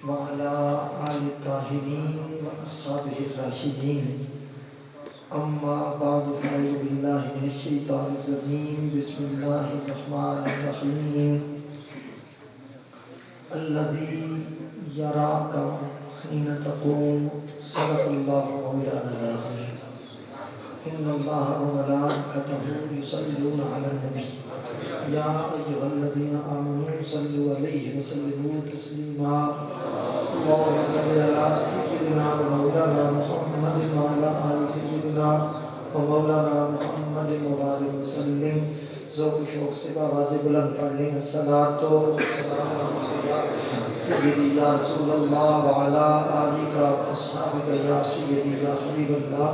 وعلى آل الطاهرين وأصحابه الراشدين أما بعد فأعوذ بالله من الشيطان الرجيم بسم الله الرحمن الرحيم الذي يراك حين تقوم صدق الله مولانا العظيم إن الله وملائكته يصلون على النبي يا أيها الذين آمنوا صلوا عليه وسلموا تسليما اللهم صل على سيدنا ومولانا محمد وعلى آل سيدنا ومولانا محمد وبارك وسلم ذوق شوق سے آواز بلند پڑھ لیں الصلاۃ والسلام سیدی یا رسول اللہ وعلی آلک واصحابک یا سیدی یا حبیب اللہ.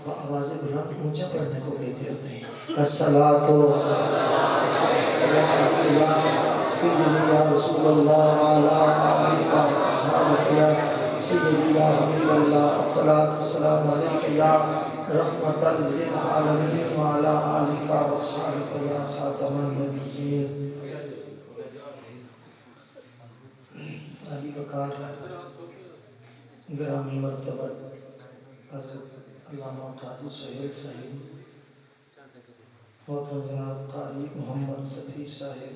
آواز بلند اونچا پڑھنے کو کہتے ہوتے ہیں الصلاۃ والسلام سیدی یا رسول اللہ وعلی آلک واصحابک یا سیدی یا حبیب اللہ. الصلاۃ والسلام علیک یا رحمۃ للعالمین وعلی آلک واصحابک یا خاتم النبیین. علی وقار گرامی مرتبہ حضرت علامہ قاضی سہیل صاحب، محترم جناب قاری محمد سفیر صاحب،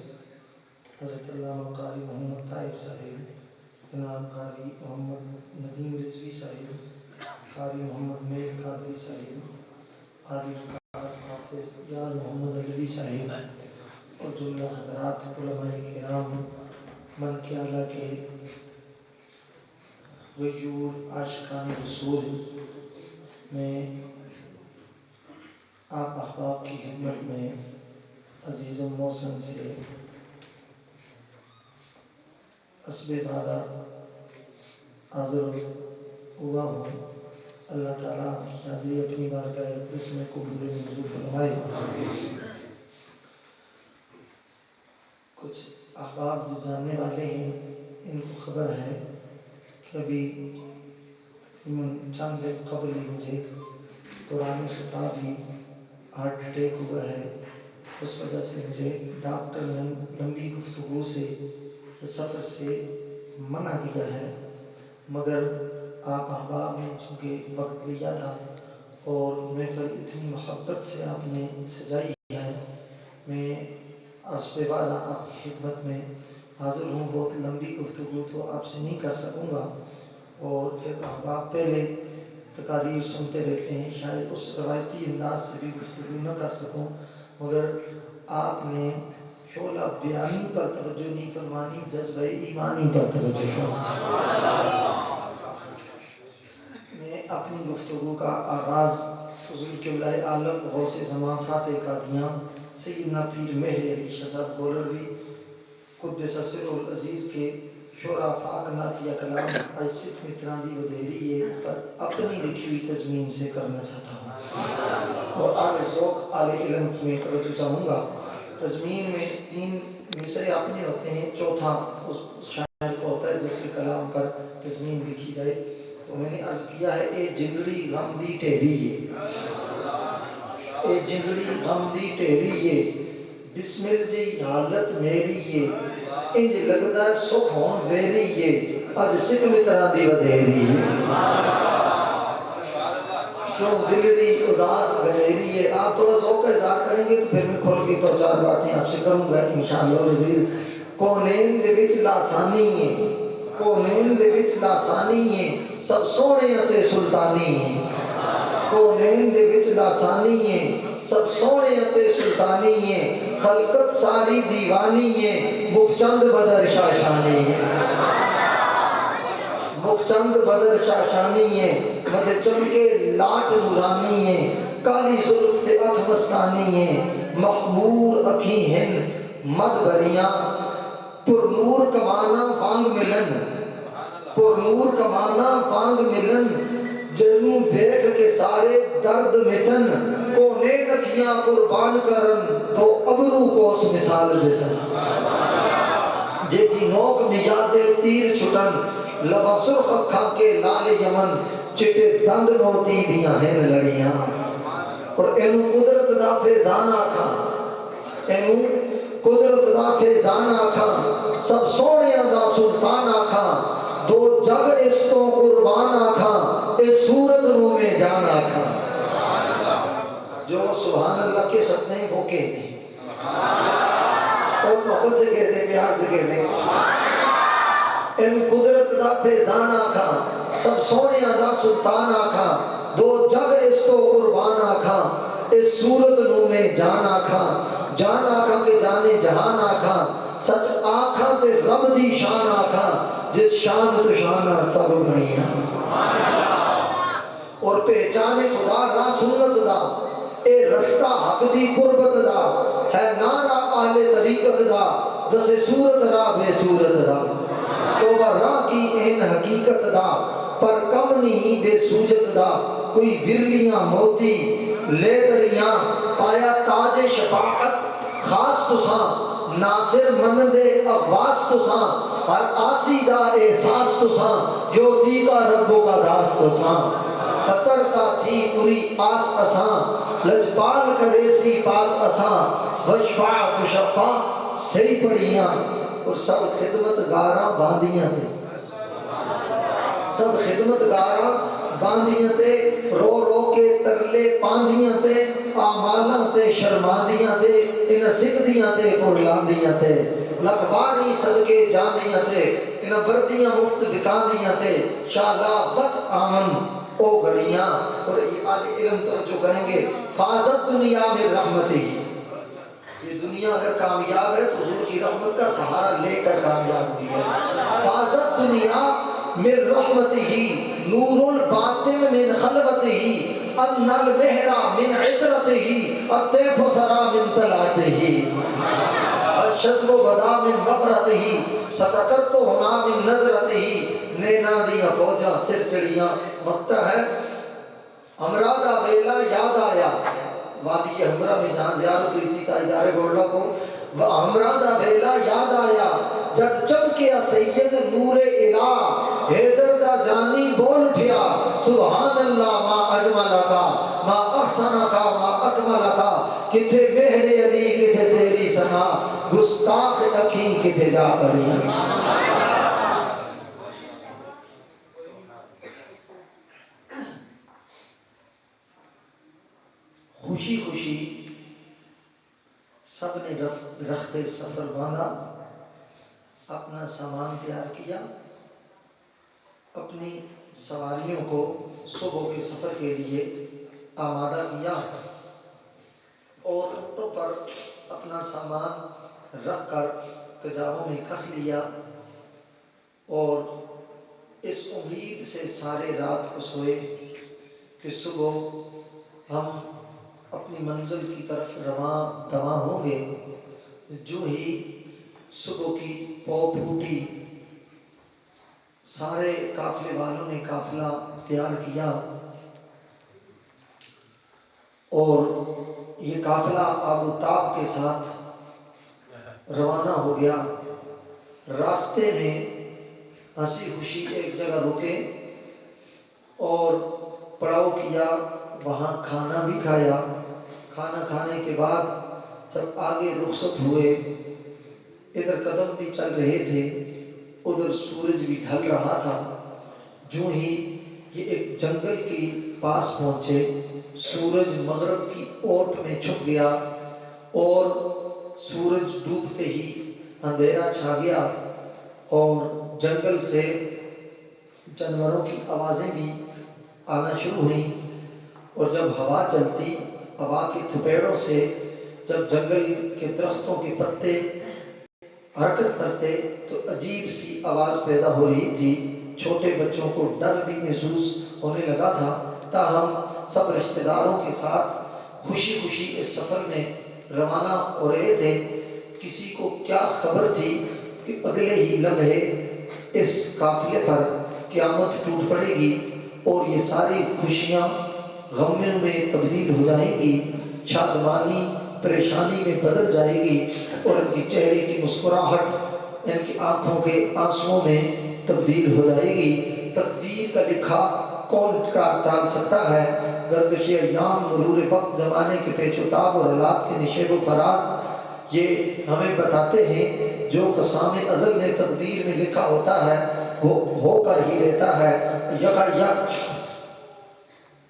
حضرت علامہ قاری محمد طاہر صاحب، جناب قاری محمد ندیم رضوی صاحب، قاری محمد میر قادری صاحب، قاری حافظ یار محمد علوی صاحب اور جملہ حضرات علماء کرام، من کے اعلیٰ کے غیور عاشقان رسول میں آپ احباب کی خدمت میں عزیز و محسن سے اسب دادا حاضر ہوا ہوں. اللہ تعالیٰ کی حاضری اپنی بارگاہ اقدس میں قبول منظور فرمائے. کچھ احباب جو جاننے والے ہیں ان کو خبر ہے کہ ابھی چند دن قبل ہی مجھے دوران خطاب ہی ہارٹ اٹیک ہوا ہے. اس وجہ سے مجھے ڈاکٹر نے لمبی گفتگو سے سفر سے منع کیا ہے، مگر آپ احباب نے چونکہ وقت لیا تھا اور محفل اتنی محبت سے آپ نے سجائی ہے، میں اس پہ بعد آپ کی خدمت میں حاضر ہوں. بہت لمبی گفتگو تو آپ سے نہیں کر سکوں گا، اور جب احباب پہلے تقاریر سنتے رہتے ہیں شاید اس روایتی انداز سے بھی گفتگو نہ کر سکوں، مگر آپ نے شعلہ بیانی پر توجہ نہیں فرمانی، جذبہ ایمانی پر توجہ فرمانی. میں اپنی گفتگو کا آغاز حضور قبلہ عالم غوث زمان فاتح قادیاں سیدنا پیر مہر علی شاہ صاحب گولروی قدس سر العزیز کے شعرا پاک نعتیہ کلام عیسیت متراندی ودیری یہ پر اپنی لکھی ہوئی تضمین سے کرنا چاہتا ہوں، اور آل ذوق آل علم میں توجہ چاہوں گا. تضمین میں 3 مصرے اپنے ہوتے ہیں، چوتھا اس شاعر کو ہوتا ہے جس کے کلام پر تضمین لکھی جائے. تو میں نے عرض کیا ہے اے جنگڑی غم دی ٹھہری یہ، اے جنگڑی غم دی ٹھہری یہ، بسمل جی حالت میری یہ، انج لگدا سکھ ہون ویری یہ، اج سکھ مترا دی ودیری یہ، کیوں دلڑی اداس گلیری یہ. آپ تھوڑا ذوق کا اظہار کریں گے تو پھر میں کھول کے 2-4 باتیں آپ سے کروں گا انشاءاللہ العزیز. کونین دے وچ لاسانی ہے، کونین دے وچ لاسانی ہے، سب سونے اتے سلطانی ہے. کونین دے وچ لاسانی ہے، سب سونے اتے سلطانی ہے، خلقت ساری دیوانی ہے، مکھ چند بدر شاشانی ہے، مکھ چند بدر شاشانی ہے، مجھے چمکے لاٹ نورانی ہے، کالی زلف تے اکھ مستانی ہے، مخمور اکھی ہن مد بریاں، پر نور کمانا بانگ ملن، پر نور کمانا بانگ ملن، جنوں بیک کے سارے درد مٹن، کونے نکھیاں قربان کرن تو ابرو کو اس مثال جیسا. جیتی نوک میادے تیر چھٹن، لبا سرخ کھا کے لال یمن، چٹے دند نوتی دیاں ہیں لڑیاں. اور اینو قدرت دا فیضان آکھاں، اینو قدرت دا فیضان آکھاں، سب سونے دا سلطان آکھاں، دو جگ اس تو قربان آکھاں اے صورت رو میں جان آکھاں. جو سبحان اللہ کے سکتے ہیں وہ کہتے ہیں اور محبت سے کہتے ہیں، پیار سے کہتے ہیں. ان قدرت دا فیضان آکھاں سب سونے دا سلطان آکھاں دو جگ اس تو قربان آکھاں اس صورت نو میں جان آکھاں. جان آکھاں کہ جانے جہان آکھاں سچ آکھاں تے رب دی شان آکھاں جس شان تو شانہ سب نہیں اور پہچانے خدا را سنت دا اے رستہ حق دی قربت دا ہے نارا اہل طریقت دا دسے صورت را بے صورت دا توبہ راہ کی این حقیقت دا پر کم نہیں بے سوجت دا کوئی ورلیاں موتی لے دریاں پایا تاج شفاعت خاص تساں ناصر منندے عباس تساں ہر آسی دا احساس تساں جو دیگا ربو کا داس تساں قطر تا تھی پوری آس اساں لجبال کریسی پاس اساں وشفاعت شفا سی پڑیاں اور سب خدمت گاراں باندیاں تھے سب خدمت گاراں باندیاں تے رو رو کے ترلے پاندیاں تے آمالاں تے شرماندیاں تے ان سکھدیاں تے قرلاندیاں تے لکبانی صدقے جاندیاں تے ان بردیاں مفت بکاندیاں تے شالا بد آمن او گھڑیاں. اور یہ آل علم توجہ کریں گے فاضت دنیا میں رحمت ہی یہ دنیا اگر کامیاب ہے تو حضور کی رحمت کا سہارا لے کر کامیاب ہوئی ہے. فاضت دنیا من رحمتہ نور الباطن من خلوتہ ان المہرا من عطرتہ الطیف سرا من طلعتہ الشذب بدا من مبرتہ فسکرت ہونا من نظرتہ نینا دیا فوجاں سر چڑیاں. مقطع ہے ہمراہ ویلا یاد آیا وادی ہمراہ میں جہاں زیارت ہوئی تھی کا ادارے گوڑا کو ہمراہ ویلا یاد آیا جب چمکیا سید نور الہ حیدر دا جانی بول اٹھیا سبحان اللہ ما اجمل کا ما احسن کا ما اکمل کا کتھے مہر علی کتھے تیری ثنا گستاخ اکھیں کتھے جا پڑیاں. خوشی خوشی سب نے رخت سفر باندھا اپنا سامان تیار کیا اپنی سواریوں کو صبح کے سفر کے لیے آمادہ کیا اور اونٹوں پر اپنا سامان رکھ کر تجاووں میں کس لیا اور اس امید سے سارے رات کو سوئے کہ صبح ہم اپنی منزل کی طرف رواں دواں ہوں گے. جو ہی صبح کی پو پھوٹی سارے قافلے والوں نے قافلہ تیار کیا اور یہ قافلہ آب و تاب کے ساتھ روانہ ہو گیا. راستے میں ہنسی خوشی ایک جگہ رکے اور پڑاؤ کیا وہاں کھانا بھی کھایا. کھانا کھانے کے بعد جب آگے رخصت ہوئے ادھر قدم بھی چل رہے تھے ادھر سورج بھی ڈھل رہا تھا. جو ہی یہ ایک جنگل کے پاس پہنچے سورج مغرب کی اوٹ میں چھپ گیا اور سورج ڈوبتے ہی اندھیرا چھا گیا اور جنگل سے جانوروں کی آوازیں بھی آنا شروع ہوئیں. اور جب ہوا چلتی ہوا کے تھپیڑوں سے جب جنگل کے درختوں کے پتے حرکت کرتے تو عجیب سی آواز پیدا ہو رہی تھی. چھوٹے بچوں کو ڈر بھی محسوس ہونے لگا تھا. تاہم سب رشتہ داروں کے ساتھ خوشی خوشی اس سفر میں روانہ ہو رہے تھے. کسی کو کیا خبر تھی کہ اگلے ہی لمحے اس قافلے پر قیامت ٹوٹ پڑے گی اور یہ ساری خوشیاں غموں میں تبدیل ہو جائیں گی. شادمانی پریشانی میں بدل جائے گی اور ان کی چہرے کی مسکراہٹ ان کی آنکھوں کے آنسوؤں میں تبدیل ہو جائے گی. تقدیر کا لکھا کون ٹال سکتا ہے؟ گردش ایام مرور وقت زمانے کے پیچ و تاب اور حالات کے نشیب و فراز یہ ہمیں بتاتے ہیں جو قسام ازل نے تقدیر میں لکھا ہوتا ہے وہ ہو کر ہی رہتا ہے۔ یکا یک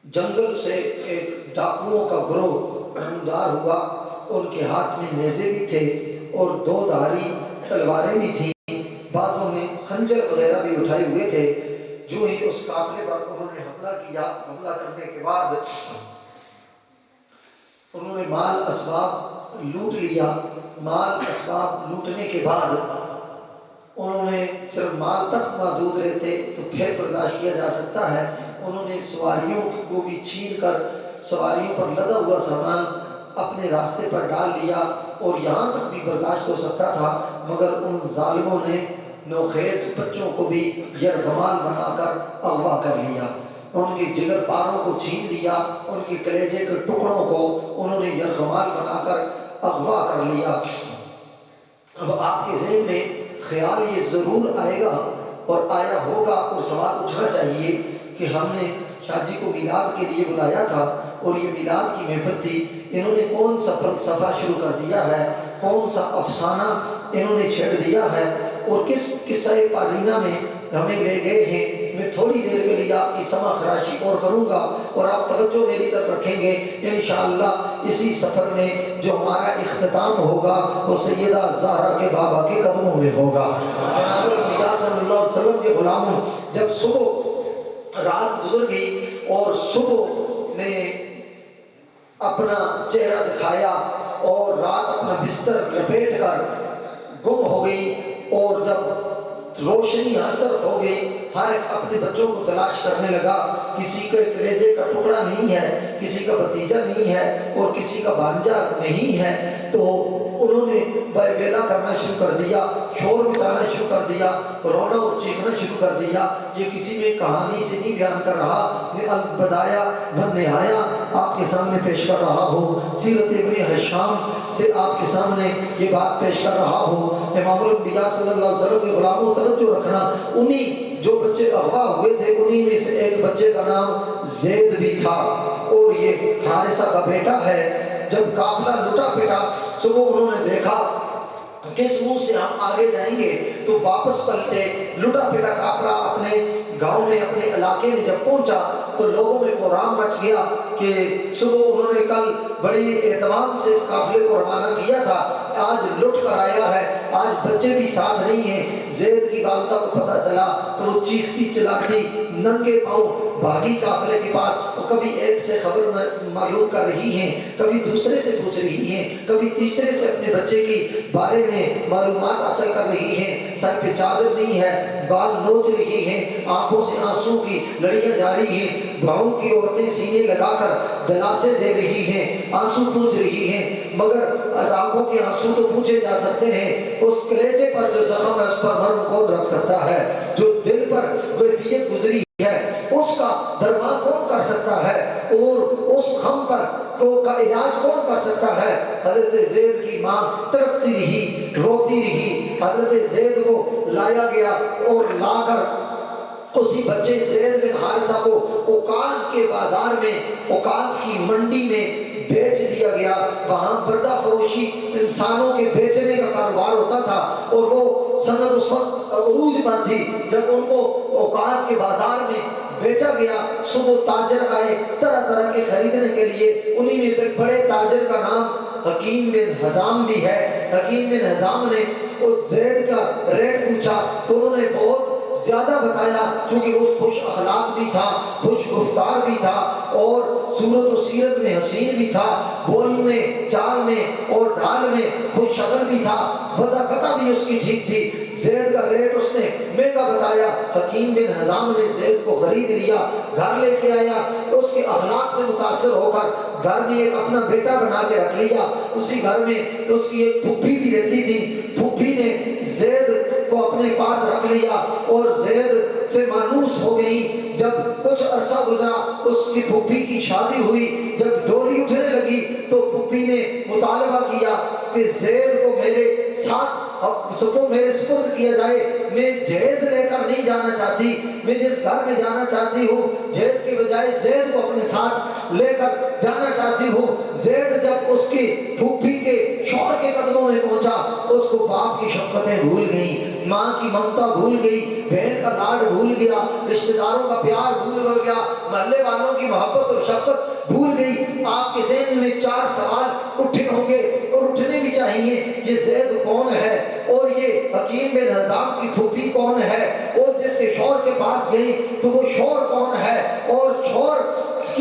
جنگل سے ایک ڈاکوؤں کا گروہ نمودار ہوا، ان کے ہاتھ میں نیزے بھی تھے اور 2 دھاری تلواریں بھی تھیں، بعضوں نے خنجر وغیرہ بھی اٹھائے ہوئے تھے۔ جو ہی اس قافلے پر انہوں نے حملہ کیا، حملہ کرنے کے بعد انہوں نے مال اسباب لوٹ لیا۔ مال اسباب لوٹنے کے بعد انہوں نے صرف مال تک محدود رہتے تو پھر برداشت کیا جا سکتا ہے، انہوں نے سواریوں کو بھی چھین کر سواریوں پر لدا ہوا سامان اپنے راستے پر ڈال لیا، اور یہاں تک بھی برداشت ہو سکتا تھا، مگر ان ظالموں نے نوخیز بچوں کو بھی یرغمال بنا کر اغوا کر لیا، ان کے جگر پاروں کو چھین لیا، ان کے کلیجے کے ٹکڑوں کو انہوں نے یرغمال بنا کر اغوا کر لیا۔ اب آپ کے ذہن میں خیال یہ ضرور آئے گا اور آیا ہوگا اور سوال اٹھنا چاہیے کہ ہم نے شاہ جی کو میلاد کے لیے بلایا تھا اور یہ میلاد کی محفل تھی، انہوں نے کون سا فلسفہ شروع کر دیا ہے، کون سا افسانہ انہوں نے چھیڑ دیا ہے، اور کس قصہ پارینہ میں ہمیں لے گئے ہیں۔ میں تھوڑی دیر کے لیے آپ کی سمع خراشی اور کروں گا اور آپ توجہ میری طرف رکھیں گے انشاءاللہ۔ اسی سفر میں جو ہمارا اختتام ہوگا وہ سیدہ زہرا کے بابا کے قدموں میں ہوگا۔ جناب الانبیاء صلی اللہ علیہ وسلم کے غلاموں، جب صبح رات گزر گئی اور صبح نے اپنا چہرہ دکھایا اور رات اپنا بستر لپیٹ کر گم ہو گئی، اور جب روشنی ہر طرف ہو گئی، ہر ایک اپنے بچوں کو تلاش کرنے لگا، کسی کے کلیجے کا ٹکڑا نہیں ہے، کسی کا بھتیجا نہیں ہے اور کسی کا بھانجا نہیں ہے، تو انہوں نے بیلا کرنا شروع کر دیا، شور مچانا شروع کر دیا، رونا اور چیخنا شروع کر دیا۔ یہ کسی میں کہانی سے نہیں بیان کر رہا، میں البدایا والنہایا آپ کے سامنے پیش کر رہا ہوں، سیرت ابن ہشام سے آپ کے سامنے یہ بات پیش کر رہا ہوں۔ امام الانبیاء صلی اللہ علیہ وسلم کے غلاموں توجہ رکھنا، انہی جو بچے اغوا ہوئے تھے انہی میں سے ایک بچے کا نام زید بھی تھا، اور یہ حارثہ کا بیٹا ہے۔ جب قافلہ لٹا پٹا صبح انہوں نے دیکھا کس منہ سے ہم آگے جائیں گے، تو واپس پلٹے۔ لٹا پٹا قافلہ اپنے گاؤں میں، اپنے علاقے میں جب پہنچا تو لوگوں میں قرآن مچ گیا کہ صبح انہوں نے کل بڑی اہتمام سے اس قافلے کو روانہ کیا تھا، آج لٹ کر آیا ہے، آج بچے بھی ساتھ نہیں ہیں۔ زید کی والدہ کو پتہ چلا تو وہ چیختی چلاتی ننگے پاؤں بھاگی قافلے کے پاس، وہ کبھی ایک سے خبر معلوم کر رہی ہیں، کبھی دوسرے سے پوچھ رہی ہیں، کبھی تیسرے سے اپنے بچے کی بارے میں معلومات حاصل کر رہی ہیں۔ سر پہ چادر نہیں ہے، بال نوچ رہی ہیں، آنکھوں سے آنسو کی لڑیاں جاری ہیں، گاؤں کی عورتیں سینے لگا کر دلاسے دے رہی ہیں، آنسو پوچھ رہی ہیں، مگر اس آنکھوں کے آنسو تو پوچھے جا سکتے ہیں، اس کلیجے پر جو زخم ہے اس پر مرہم کون رکھ سکتا ہے؟ جو دل پر کیفیت گزری ہے اس کا درمان کون کر سکتا ہے؟ اور اس غم پر کا علاج کون کر سکتا ہے؟ حضرت زید کی ماں تڑپتی رہی، روتی رہی، حضرت زید کو لایا گیا اور لا کر اسی بچے زید بن حارثہ کو اوکاز کے بازار میں، اوکاز کی منڈی میں بیچ دیا گیا۔ وہاں بردہ فروشی انسانوں کے بیچنے کا کاروبار ہوتا تھا، اور وہ سند اس وقت عروج پر تھی جب ان کو اوکاز کے بازار میں بیچا گیا۔ صبح تاجر آئے طرح طرح کے خریدنے کے لیے، انہی میں سے بڑے تاجر کا نام حکیم بن حزام بھی ہے۔ حکیم بن حزام نے زید کا ریٹ پوچھا تو انہوں نے بہت زیادہ بتایا، چونکہ وہ خوش اخلاق بھی تھا، خوش گفتار بھی تھا، اور صورت و سیرت میں حسین بھی تھا، بول میں، چال میں اور ڈھال میں خوش شکل بھی تھا، وضاقتہ بھی اس کی ٹھیک تھی۔ زید کا ریٹ اس نے مہنگا بتایا۔ حکیم بن حزام نے زید کو خرید لیا، گھر لے کے آیا، اس کے اخلاق سے متاثر ہو کر گھر میں ایک اپنا بیٹا بنا کے رکھ لیا۔ اسی گھر میں اس کی ایک پھپھی بھی رہتی تھی، پھپھی نے زید کو اپنے پاس رکھ لیا اور زید سے مانوس ہو گئی۔ جب کچھ عرصہ گزرا اس کی پھپھی کی شادی ہوئی، جب ڈولی اٹھنے لگی تو پھپھی نے مطالبہ کیا کہ زید کو میرے ساتھ سپو میرے سپرد کیا جائے، میں جہیز لے کر نہیں جانا چاہتی، میں جس گھر میں جانا چاہتی ہوں جہیز کے بجائے زید کو اپنے ساتھ لے کر جانا چاہتی ہوں۔ زید جب اس کی پھوپھی کے شوہر کے قدموں میں پہنچا، اس کو باپ کی شفقتیں بھول گئی، ماں کی ممتا بھول گئی، بہن کا لاڈ بھول گیا، رشتہ داروں کا پیار بھول گیا، محلے والوں کی محبت اور شفقت بھول گئی۔ آپ کے ذہن میں 4 سوال اٹھے ہوں گے اور اٹھنے بھی چاہیے، یہ زید کون ہے، اور یہ حکیم بن حزام کی پھوپھی کون ہے، اور جس کے شوہر کے پاس گئی تو وہ شوہر کون ہے، اور شوہر اس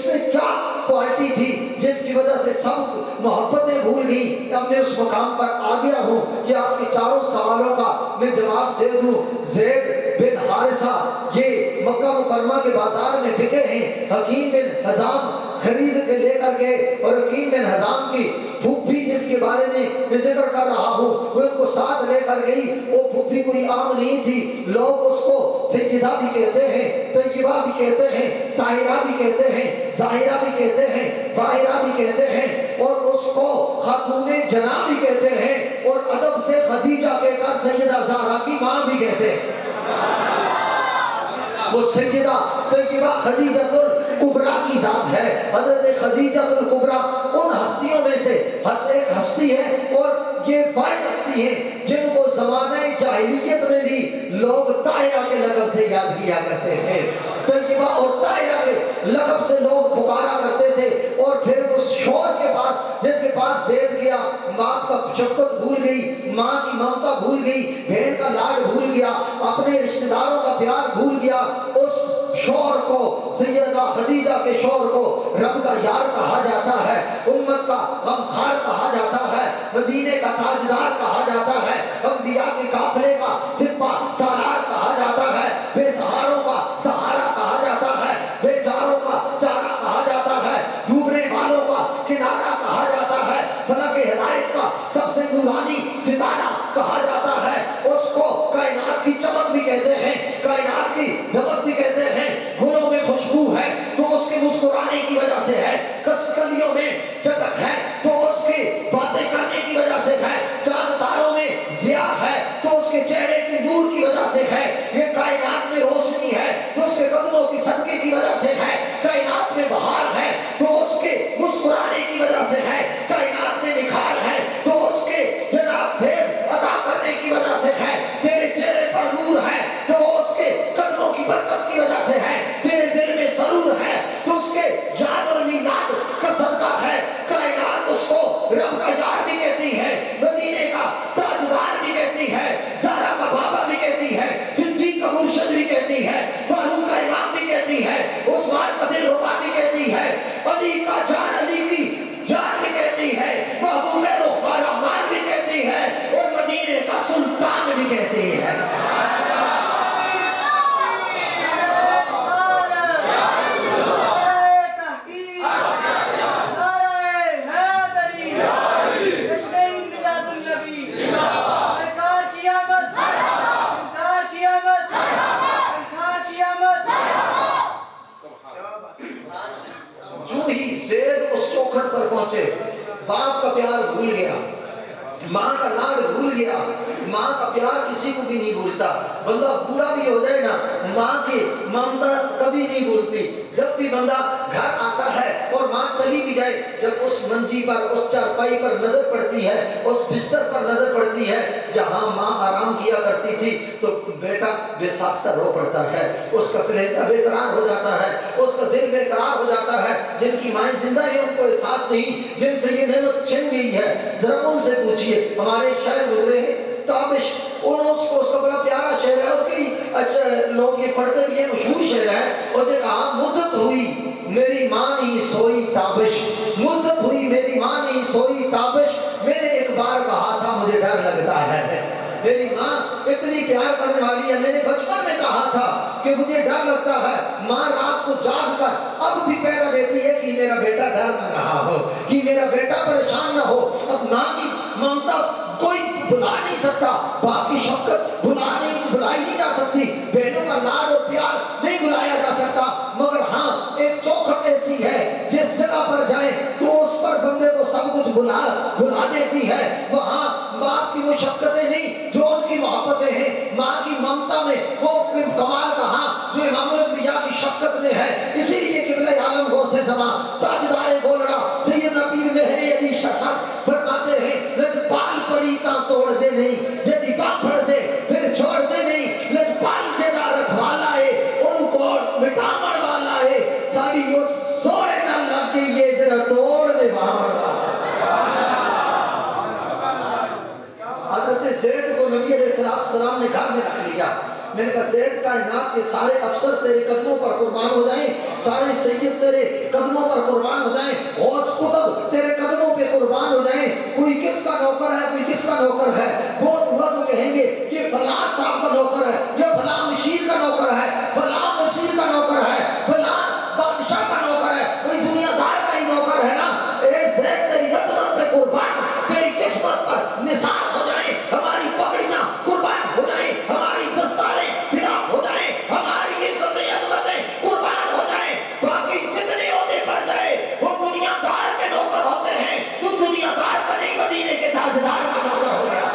میں کیا کوالٹی تھی جس کی وجہ سے سب محبتیں بھول گئی۔ اب میں اس مقام پر آ گیا ہوں کہ آپ کے 4 سوالوں کا میں جواب دے دوں۔ زید بن حارثہ یہ مکہ مکرمہ کے بازار میں بکے ہیں، حکیم بن حزام خرید کے لے کر گئے، اور حکیم بن حزام کی پھوپھی جس کے بارے میں ذکر کر رہا ہوں وہ ان کو ساتھ لے کر گئی۔ وہ پھوپھی کوئی عام نہیں تھی، لوگ اس کو سیدہ بھی کہتے ہیں، طیبہ بھی کہتے ہیں، طاہرہ بھی کہتے ہیں، ظاہرہ بھی کہتے ہیں، باہرہ بھی کہتے ہیں، اور اس کو خاتون جناب بھی کہتے ہیں، اور ادب سے خدیجہ کہہ کر سیدہ زہرا کی ماں بھی کہتے ہیں۔ وہ سیدہ طیبہ خدیجہ الکبریٰ کی ذات ہے۔ حضرت خدیجہ الکبریٰ ان ہستیوں میں سے ایک ہستی ہے، اور یہ واحد ہستی ہے جن کو زمانہ جاہلیت میں بھی لوگ طاہرہ کے لقب سے یاد کیا کرتے تھے۔ طیبہ اور طاہرہ کے لقب سے لوگ پکارا کرتے تھے، اور پھر اس شوہر کے پاس جس کے پاس زید گیا، باپ کا شفقت بھول گئی، ماں کی ممتا بھول گئی، بہن کا لاڈ بھول گیا، اپنے رشتہ داروں کا پیار بھول گیا۔ اس شوہر کو، سیدہ خدیجہ کے شوہر کو رب کا یار کہا جاتا ہے، امت کا غمخوار کہا جاتا ہے، مدینے کا تاجدار کہا جاتا ہے، انبیاء کے قافلے کا سپاہ سالار کہا جاتا ہے، بے سہاروں کا سہارا کہا جاتا ہے، بے چاروں کا چارہ کہا جاتا ہے، ڈوبنے والوں کا کنارہ کہا جاتا ہے، فلک ہدایت کا سب سے نورانی ستارہ کہا جاتا ہے۔ اس کو کائنات کی چمک بھی کہتے ہیں، کائنات کی دمک بھی کہتے ہیں۔ گلوں میں خوشبو ہے تو اس کے مسکرانے کی وجہ سے ہے، کلیوں میں چٹک ہے تو اس کی باتیں کرنے کی وجہ سے ہے، چاند تاروں میں ضیاء ہے تو اس کے چہرے کی نور کی وجہ سے ہے، یہ کائنات میں روشنی ہے تو اس کے قدموں کی صدقے کی وجہ سے ہے، کائنات میں بہار ہے تو اس کے مسکرانے کی وجہ سے ہے، کائنات میں نکھار ہے تو اس کے جناب فیض عطا کرنے کی وجہ سے ہے، تیرے چہرے پر نور ہے تو اس کے قدموں کی برکت کی وجہ سے ہے، تیرے دل میں سرور ہے تو اس کے یاد اور میلاد کا صدقہ ہے۔ کائنات اس کو رب کا یار بھی کہتی ہے، مدینے کا تاجدار بھی کہتی ہے، زہرا کا بابا بھی کہتی ہے، صدیق کا مرشد بھی کہتی ہے، فاروق کا امام بھی کہتی ہے، عثمان کا دل ربا بھی کہتی ہے، علی کا جان علی کی جان بھی کہتی ہے، محبوب رخبار رحمان بھی کہتی ہے، اور مدینے کا سلطان بھی کہتی ہے۔ پر پہنچے، باپ کا پیار بھول گیا، ماں کا لاڈ بھول گیا، ماں کا پیار کسی کو بھی نہیں بھولتا۔ بندہ بوڑھا بھی ہو جائے نا، ماں کی ممتا کبھی نہیں بھولتی۔ جب بھی بندہ گھر آتا ہے اور ماں چلی بھی جائے، جب اس منجی پر، اس چارپائی پر نظر پڑتی ہے، اس بستر پر نظر پڑتی ہے جہاں ماں آرام کیا کرتی تھی، تو بیٹا بے ساختہ رو پڑتا ہے، اس کا کلیجہ بے قرار ہو جاتا ہے، اس کا دل بے قرار ہو جاتا ہے۔ جن کی مائیں زندہ ہیں ان کو احساس نہیں، جن سے یہ نعمت چھن گئی ہے، ذرا ان سے پوچھئے۔ ہمارے شاعر گزرے ہیں تابش، اس کا بڑا پیارا شعر ہے، اور کئی اچھا لوگ یہ پڑھتے بھی ہیں، مشہور شعر ہے، اور نے کہا مدت ہوئی میری ماں نہیں سوئی تابش، مدت ہوئی میری ماں نہیں سوئی تابش، میں نے ایک بار کہا تھا مجھے ڈر لگتا ہے۔ میری ماں اتنی پیار کرنے والی ہے، میں نے بچپن میں کہا تھا کہ مجھے ڈر لگتا ہے۔ ماں رات کو جاگ کر اب بھی پہرا دیتی ہے کہ میرا بیٹا ڈر نہ رہا ہو، کہ میرا بیٹا پریشان نہ ہو۔ اب ماں کی ممتا کوئی بھلا نہیں سکتا، باپ کی شفقت بھلائی نہیں جا سکتی، بہنوں کا لاڈ اور پیار نہیں بلایا جا سکتا، مگر ہاں ایک چوکھٹ ایسی ہے جس جگہ پر جائیں تو اس پر بندے کو سب کچھ بھلا دیتی ہے۔ وہاں باپ کی وہ شفقتیں نہیں جو ان کی محبتیں ہیں، ماں کی ممتا میں وہ کمال کہاں جو امام الانبیاء کی شفقت میں ہے۔ اسی لیے قبلہ عالم غوث زمان تاجدار گولڑا سیدنا پیر مہر علی شاہ صاحب فرماتے میں نے کہا زید کائنات کے سارے افسر تیرے قدموں پر قربان ہو جائیں، سارے سید تیرے قدموں پر قربان ہو جائیں، غوث قطب تیرے قدموں پہ قربان ہو جائیں، کوئی کس کا نوکر ہے، کوئی کس کا نوکر ہے، بہت وقت کہیں گے یہ فلاں صاحب کا نوکر ہے، یہ فلاں مشیر کا نوکر ہے، فلاں وزیر کا نوکر ہے، فلاں بادشاہ کا نوکر ہے، کوئی دنیا دار کا ہی نوکر ہے نا۔ اے زید تیری عظمت پہ قربان، تیری قسمت پر نثار ہو جائیں، ہماری پگڑیاں قربان ہو جائیں، ہماری دستاریں فدا ہو جائیں، ہماری عزت عظمتیں قربان ہو جائیں، باقی جتنے عہدے پر جائے وہ دنیا دار کے نوکر ہوتے ہیں، تو دنیا دار کا نہیں مدینے کے تاجدار کا نوکر ہو گیا۔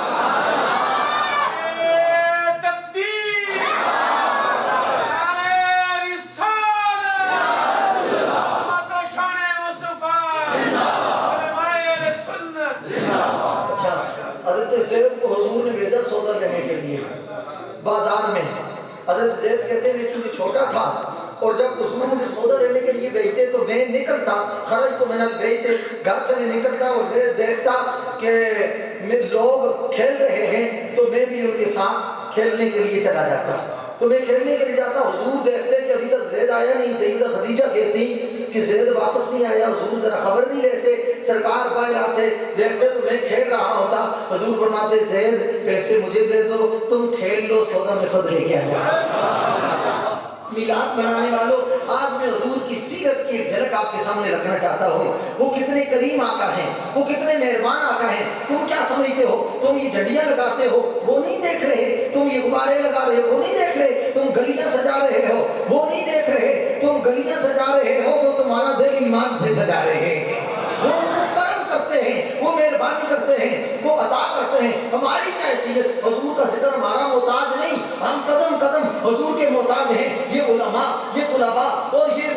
حضرت زید کو حضور نے بھیجا سودا لینے کے لیے بازار میں۔ حضرت زید کہتے ہیں میں چونکہ چھوٹا تھا اور جب حضور مجھے سودا لینے کے لیے بھیجتے تو میں نکلتا، خرج تو میں نہ بھیجتے، گھر سے میں نکلتا اور میں دیکھتا کہ لوگ کھیل رہے ہیں تو میں بھی ان کے ساتھ کھیلنے کے لیے چلا جاتا، تو میں کھیلنے کے لیے جاتا، حضور دیکھتے کہ ابھی تک زید آیا نہیں، سیدہ خدیجہ کہتی کہ زید واپس نہیں آیا، حضور ذرا خبر نہیں لیتے، سرکار باہر آتے دیکھتے تو میں کھیل رہا ہوتا، حضور فرماتے زید پیسے مجھے دے دو، تم کھیل لو، سودا میں خود لے کے آیا۔ میلاد منانے والوں، آج میں حضور کی سیرت کی ایک جھلک آپ کے سامنے رکھنا چاہتا ہوں، وہ کتنے کریم آقا ہیں، وہ کتنے مہربان آقا ہیں۔ تم کیا سمجھتے ہو؟ تم یہ جھنڈیاں لگاتے ہو وہ نہیں دیکھ رہے، تم یہ غبارے لگا رہے ہو وہ نہیں دیکھ رہے، تم گلیاں سجا رہے ہو وہ نہیں دیکھ رہے، تم گلیاں سجا رہے ہو وہ تمہارا دل ایمان سے سجا رہے ہیں، وہ کرم کرتے ہیں، وہ مہربانی کرتے ہیں، وہ عطا کرتے ہیں۔ ہماری کیا حیثیت؟ حضور کا ذکر ہمارا محتاج نہیں، ہم قدم قدم حضور کے محتاج ہیں۔ یہ علماء، یہ طلباء اور یہ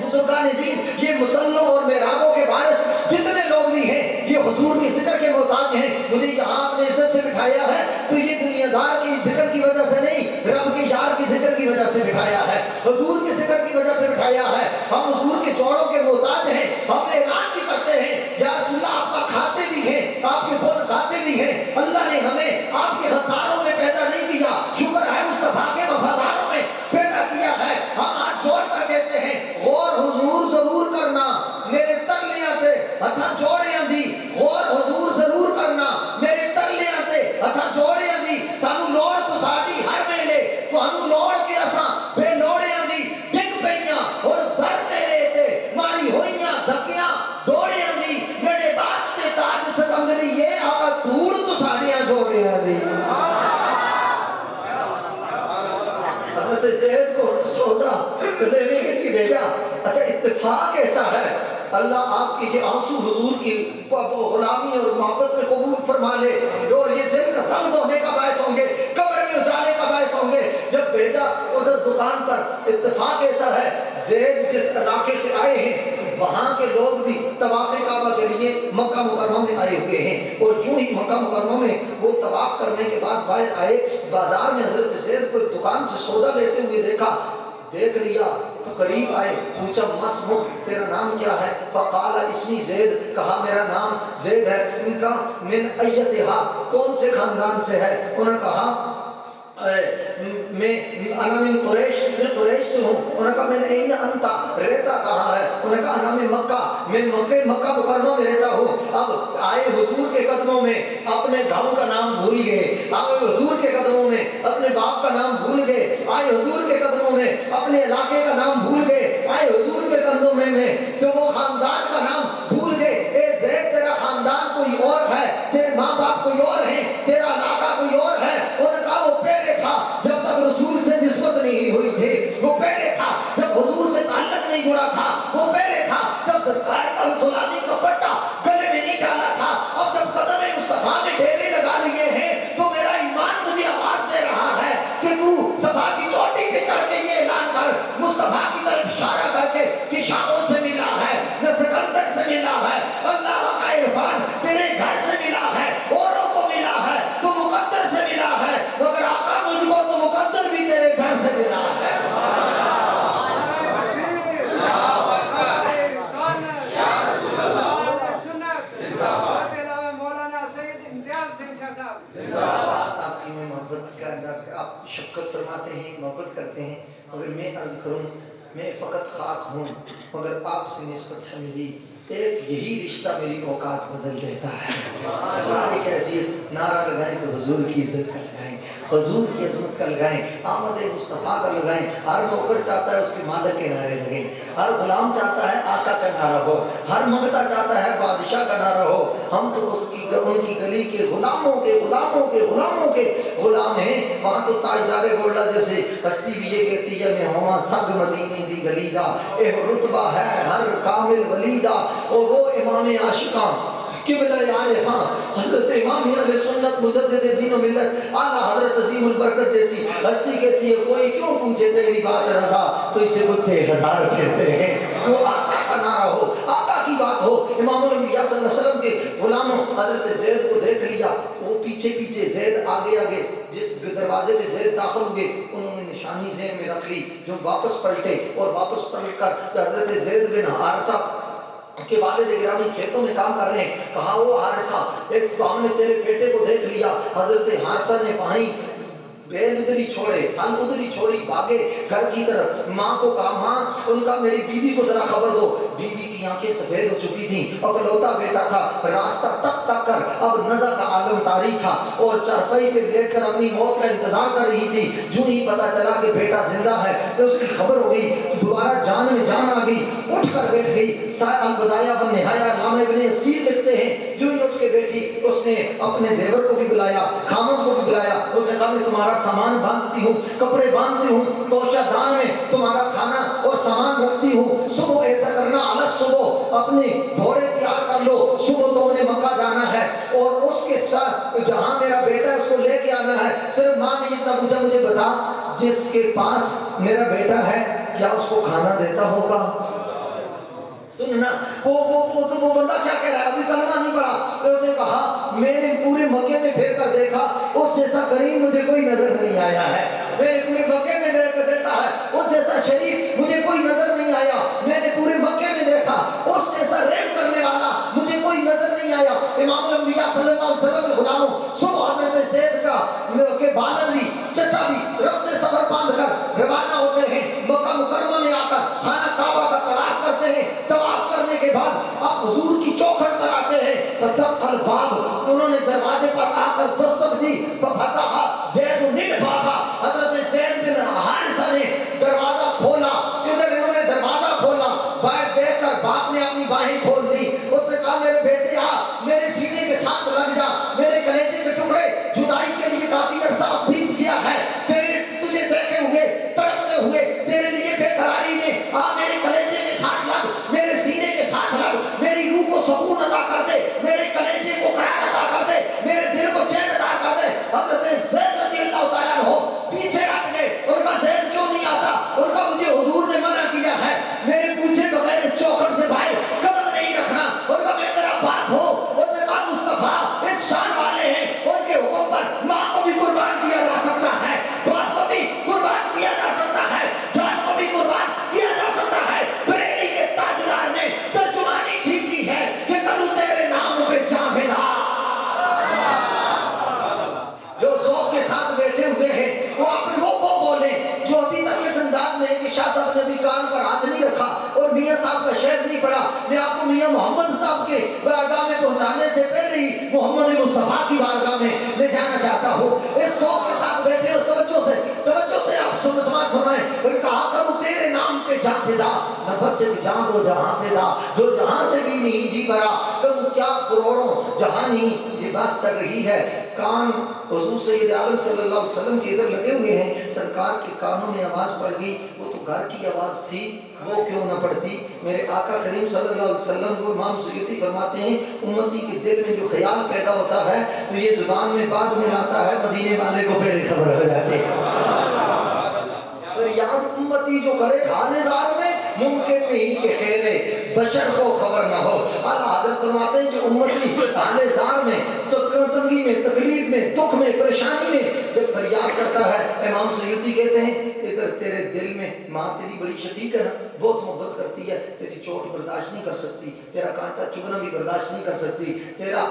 بزرگان دین، یہ مسلوں اور محرابوں کے وارث جتنے لوگ بھی ہیں یہ حضور کے ذکر کے محتاج ہیں۔ مجھے یہاں آپ نے عزت سے بٹھایا ہے تو یہ دنیا دار کی ذکر کی وجہ سے نہیں، رب کے یار کی ذکر کی وجہ سے بٹھایا ہے، حضور کے ذکر کی وجہ سے بٹھایا ہے۔ ہم حضور کے جوڑوں کے محتاج ہیں، ہم اعلان بھی کرتے ہیں یا رسول اللہ آپ کا کھاتے بھی ہیں، آپ کے خون کھاتے بھی ہیں، اللہ نے ہمیں آپ کے غداروں میں پیدا نہیں کیا، شکر ہے مصطفیٰ کے وفاداروں میں پیدا کیا ہے۔ ہم ہاتھ جوڑ کر کہتے ہیں غور حضور ضرور کرنا، میرے ترلیاں تے ہتھاں جوڑیاں دی، غور حضور ضرور کرنا، میرے ترلیاں تے ہتھاں جوڑیاں دی، سانو لوڑ تو ساڈی ہر ویلے، تانوں لوڑ کے اساں بے لوڑیاں دی ڈگ پئیاں اور در تیرے تے ماری ہوئیاں دھکیاں دوڑیاں دی، میرے واسطے تاج سکندری یہ آقا دھوڑ تو ساڈیاں جوڑیاں دی۔ حضرت زید کو سودا لینے کے لیے بھیجا۔ اچھا اتفاق ایسا ہے اللہ آپ کے یہ آنسو حضور کی غلامی اور محبت میں قبول فرما لے اور یہ دل کا سخت ہونے کا باعث ہوں گے، قبر میں اجالے کا باعث ہوں گے۔ جب بھیجا ادھر دکان پر، اتفاق ایسا ہے زید جس علاقے سے آئے ہیں وہاں کے لوگ بھی طواف کعبہ کے لیے مکہ مکرمہ میں آئے ہوئے ہیں، اور جو ہی مکہ مکرمہ میں وہ طواف کرنے کے بعد باہر آئے، بازار میں حضرت زید کو دکان سے سودا لیتے ہوئے دیکھا، دیکھ لیا تو قریب آئے، پوچھا مسمک تیرا نام کیا ہے؟ فقال اسمی زید، کہا میرا نام زید ہے۔ ان کا من ایتہا، کون سے خاندان سے ہے؟ انہوں نے کہا میں انا من قریش، میں قریش سے ہوں۔ انہوں نے کہا من این انتا، رہتا کہاں ہے؟ انہوں نے کہا انا من مکہ، میں مکہ مکرمہ میں رہتا ہوں۔ اب آئے حضور کے قدموں میں، اپنے گاؤں کا نام بھول گئے، آئے حضور کے قدموں میں اپنے باپ کا نام بھول گئے، آئے حضور کے قدموں میں اپنے علاقے کا نام بھول گئے، آئے حضور کے قدموں میں تو وہ خاندان کا نام بھول گئے۔ اے زید تیرا خاندان کوئی اور ہے، تیرے ماں باپ کوئی اور ہیں، تیرا علاقہ کوئی اور ہے۔ انہوں نے کہا وہ پہلے تھا جب تک رسول سے نسبت نہیں ہوئی تھی، وہ پہلے تھا جب حضور سے تعلق نہیں جڑا تھا، وہ پہلے تھا جب سرکار کا غلامی کا پٹا گلے میں نہیں ڈالا تھا۔ اب جب قدم مصطفیٰ میں ڈیرے لگا لیے ہیں تو میرا ایمان مجھے آواز دے رہا ہے کہ تو صفا کی چوٹی پہ چڑھ کے یہ اعلان کر، مصطفیٰ کی طرف اشارہ کر کے کہ شاموں سے ملا ہے، نہ سکندر سے ملا ہے، اللہ کا عرفان تیرے گھر سے ملا ہے، اوروں کو ملا ہے تو مقدر سے ملا ہے، مگر آقا مجھ کو تو مقدر بھی تیرے گھر سے ملا ہے۔ آپ کی محبت کا انداز، آپ شفقت محبت فرماتے ہیں، محبت کرتے ہیں، مگر میں عرض کروں میں فقط خاک ہوں، مگر آپ سے نسبت ہے میری، ایک یہی رشتہ میری اوقات بدل دیتا ہے۔ ایک ایسی نعرہ لگائیں تو حضور کی عزت کا لگائیں، حضور کی عظمت کا لگائیں، آمد مصطفیٰ کا لگائیں۔ ہر نوکر چاہتا ہے اس کے مالک کے نعرے لگیں، ہر غلام چاہتا ہے آقا کا نعرہ ہو، ہر منگتا چاہتا ہے بادشاہ کا نعرہ ہو۔ ہم تو ان کی گلی کے غلاموں کے غلاموں کے غلاموں کے غلام ہیں۔ وہاں تو تاجدار گولڈا جیسے ہستی بھی یہ کہتی ہے میں ہوا سگ مدینی دی گلی دا، اے رتبہ ہے ہر کامل ولی دا، اور وہ امام عاشقاں قبلہ عارفاں حضرت امام اہل سنت مجدد دین و ملت اعلیٰ حضرت عظیم البرکت جیسی ہستی کہتی ہے کوئی کیوں پوچھے تیری بات رضا تو اسے بتے ہزار پھرتے ہیں۔ وہ آقا کا نعرہ ہو، آقا کی بات ہو۔ امام الانبیاء صلی اللہ علیہ وسلم کے غلاموں حضرت زید کو دیکھ لیا، وہ پیچھے پیچھے زید آگے آگے، جس دروازے میں زید داخل ہوئے انہوں نے نشانی ذہن میں رکھ لی، جو واپس پلٹے اور واپس پلٹ کر حضرت زید بن حارثہ کہ والد گرامی کھیتوں میں کام کر رہے ہیں، کہا وہ حارثہ ایک ہم نے تیرے بیٹے کو دیکھ لیا۔ حضرت حارثہ نے وہیں بیل ادھر ہی چھوڑے، ہل ادھر ہی چھوڑی، بھاگے گھر کی طرف۔ ماں کو کہا ماں ان کا میری بیوی کو ذرا خبر دو۔ بیوی کی آنکھیں سفید ہو چکی تھیں، اکلوتا بیٹا تھا، راستہ تک تک کر اب نظر کا عالم طاری تھا اور چارپائی پہ لیٹ کر اپنی موت کا انتظار کر رہی تھی۔ جو ہی پتا چلا کہ بیٹا زندہ ہے تو اس کی خبر ہو گئی تو دوبارہ جان میں جان آ گئی، اٹھ کر بیٹھ گئی۔ البدایہ و النہایہ علامہ ابن اسیر لکھتے ہیں جو ہی اٹھ کے بیٹھی اس نے اپنے دیور کو بھی بلایا، خامد کو بھی بلایا، اس نے کہا میں تمہارا سامان باندھتی ہوں، کپڑے باندھتی ہوں، توشہ دان میں تمہارا کھانا اور سامان رکھتی ہوں۔ صبح ایسا کرنا علس صبح اپنے گھوڑے تیار کر لو، صبح تو انہیں مکہ جانا ہے اور اس کے ساتھ جہاں میرا بیٹا ہے اس کو لے کے آنا ہے۔ صرف ماں نے اتنا پوچھا مجھے بتا جس کے پاس میرا بیٹا ہے کیا اس کو کھانا دیتا ہوگا؟ سننا وہ بندہ کیا کہہ رہا ہے، ابھی کلمہ نہیں پڑھا۔ تو اس نے کہا میں نے پورے مکے میں پھیر کر دیکھا اس جیسا کریم مجھے کوئی نظر نہیں آیا ہے، میں نے پورے مکے میں دیکھ کر دیکھا ہے اس جیسا شریف مجھے کوئی نظر نہیں آیا، میں نے پورے مکے میں دیکھا اس جیسا ریپ کرنے والا مجھے کوئی نظر نہیں آیا۔ امام الانبیاء صلی اللہ علیہ وسلم کے غلاموں صبح حضرت زید کا کے والد بھی چچا بھی رفت سفر باندھ کر روانہ ہوتے ہیں، مکہ مکرمہ میں آ کر خانہ کعبہ کا طواف کرتے ہیں۔ طواف کرنے کے بعد آپ حضور کی چوکھٹ پر آتے ہیں، فتح الباب انہوں نے دروازے پر آ کر دستک دی، فتح زید بن بابا حضرت زید بن حارثہ نے دروازہ کھولا، ادھر انہوں نے دروازہ کھولا، باہر دیکھ کر باپ نے اپنی باہیں کھول دی، اس نے کہا میرے بیٹے آ میرے سینے کے ساتھ لگ جا، میرے کلیجے کے ٹکڑے جدائی کے لیے کافی عرصہ بیت گیا ہے، تجھے دیکھے ہوئے تڑپتے ہوئے تیرے لیے بے قراری میں آ میرے کلیجے کے ساتھ لگ، میرے سینے کے ساتھ لگ، میری روح کو سکون عطا کر دے، میرے کلیجے کو قرار عطا کر دے، میرے دل کو چین عطا کر دے۔ حضرت زید رضی اللہ تعالیٰ عنہ پیچھے ہٹ گئے، ان کا زید کیوں نہیں آتا؟ ان کا مجھے حضور نے منع کیا ہے، میرے پوچھے بغیر اس چوکھٹ سے بھائی قدم نہیں رکھنا، ان کا میں تیرا باپ ہوں۔ اس نے کہا مصطفیٰ اس شان والے ہیں ان کے حکم پر ماں کو بھی قربان کیا جا سکتا ہے، باپ کو بھی قربان کیا جا سکتا ہے، جان کو بھی قربان کیا جا سکتا ہے۔ بریلی کے تاجدار نے ترجمانی ٹھیک کی ہے کہ کروں تیرے نام پہ جاں بنا۔ جو ذوق کے ساتھ بیٹھے ہوئے ہیں وہ اپنے وہ بولیں جو ابھی تک اس انداز میں ہے کہ شاہ صاحب نے بھی کان پر ہاتھ نہیں رکھا اور میاں صاحب کا شعر نہیں پڑھا۔ میں آپ کو میاں محمد صاحب کے بارگاہ میں پہنچانے سے پہلے ہی محمد مصطفیٰ کی بارگاہ میں لے جانا چاہتا ہوں۔ اس ذوق کے ساتھ بیٹھے ہو، توجہ سے آپ سماعت فرمائیں۔ اور کہا کروں تیرے نام پہ جاں فدا، نفس سے جاں دو جہاں فدا، جو جہاں سے بھی نہیں جی بھرا، کروں کیا کروڑوں جہانی یہ بات چل رہی ہے۔ کان حضور سید عالم صلی اللہ علیہ وسلم کے ادھر لگے ہوئے ہیں، سرکار کے کانوں میں آواز پڑ گئی، وہ تو گھر کی آواز تھی وہ کیوں نہ پڑتی۔ میرے آقا کریم صلی اللہ علیہ وسلم کو امام سیوطی فرماتے ہیں امتی کے دل میں جو خیال پیدا ہوتا ہے تو یہ زبان میں بعد میں لاتا ہے، مدینے والے کو پہلے خبر ہو جاتی ہے۔ اور یاد امتی جو کرے حال زار میں ممکن نہیں کہ خیر بشر کو خبر نہ ہو۔ اعلیٰ حضرت فرماتے ہیں جو امتی حال زار میں تنگی میں تکلیف میں دکھ میں پریشانی میں جب فریاد کرتا ہے، امام سیوطی کہتے ہیں ادھر تیرے دل میں ماں تیری بڑی شفیق ہے نا، بہت محبت کرتی ہے، تیری چوٹ برداشت نہیں کر سکتی، تیرا کانٹا چبھنا بھی برداشت نہیں کر سکتی، تیرا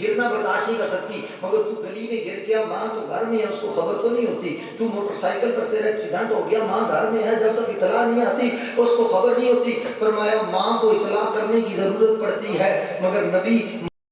گرنا برداشت نہیں کر سکتی، مگر تو گلی میں گر گیا، ماں تو گھر میں ہے، اس کو خبر تو نہیں ہوتی، تو موٹر سائیکل پر تیرا ایکسیڈنٹ ہو گیا، ماں گھر میں ہے، جب تک اطلاع نہیں آتی اس کو خبر نہیں ہوتی۔ فرمایا ماں کو اطلاع کرنے کی ضرورت پڑتی ہے، مگر نبی